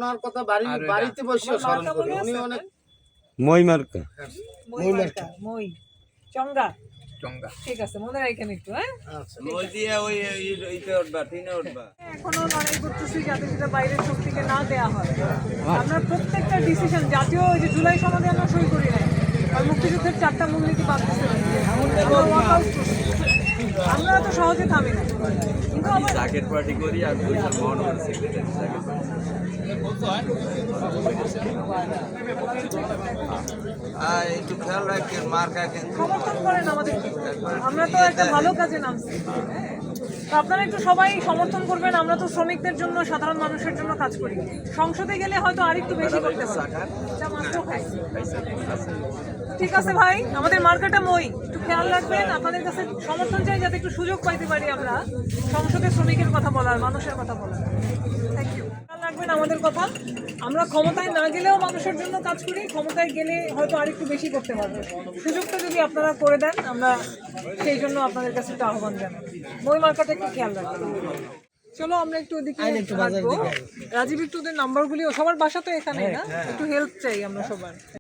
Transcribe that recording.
ওনার কথা বাড়িতে বসেও স্মরণ করি। উনি অনেক মই মার্কা মই চঙ্গা চঙ্গা ঠিক আছে মনে রাখেন একটু হ্যাঁ আচ্ছা মই দিয়ে ওই ইতে উঠবা তিনে উঠবা এখনো লড়াই করতেছি যাতে সেটা বাইরের শক্তিকে না দেয়া হয় আমরা প্রত্যেকটা ডিসিশন জাতীয় ওই যে জুলাই সনদে আমরা সই করি নাই আর মুক্তিযুদ্ধের 4টা মূলনীতি বাদ দিতে আমরা তো সহজে থামি না কিন্তু আবার জাকেট পার্টি করি আর বৈশাল মহানগর সেক্রেটারি জাকেট একটু খেয়াল রাখেন মার্কা কিন্তু সমর্থন করেন আমাদের আমরা তো একটা ভালো কাজে নামছি তো আপনারা একটু সবাই সমর্থন করবেন আমরা তো শ্রমিকদের জন্য সাধারণ মানুষের জন্য কাজ করি সংসদে গেলে হয়তো আরেকটু বেশি করতে পারি যা মাত্র খাই ঠিক আছে ভাই আমাদের মার্কাটা মই একটু খেয়াল রাখবেন আপনাদের কাছে সমর্থন চাই যাতে একটু সুযোগ পাইতে পারি আমরা সংসদে শ্রমিকের কথা বলার মানুষের কথা বলার থ্যাংক ইউ খেয়াল রাখবেন আমাদের কথা আমরা ক্ষমতায় না গেলেও মানুষের জন্য কাজ করি ক্ষমতায় গেলে হয়তো আরেকটু বেশি করতে পারবো সুযোগটা যদি আপনারা করে দেন আমরা সেই জন্য আপনাদের কাছে একটা আহ্বান জানাই মই মার্কাটা একটু খেয়াল রাখবেন চলো আমরা একটু ওদিকে রাজীব একটু ওদের নাম্বারগুলি সবার বাসা তো এখানে না একটু হেল্প চাই আমরা সবার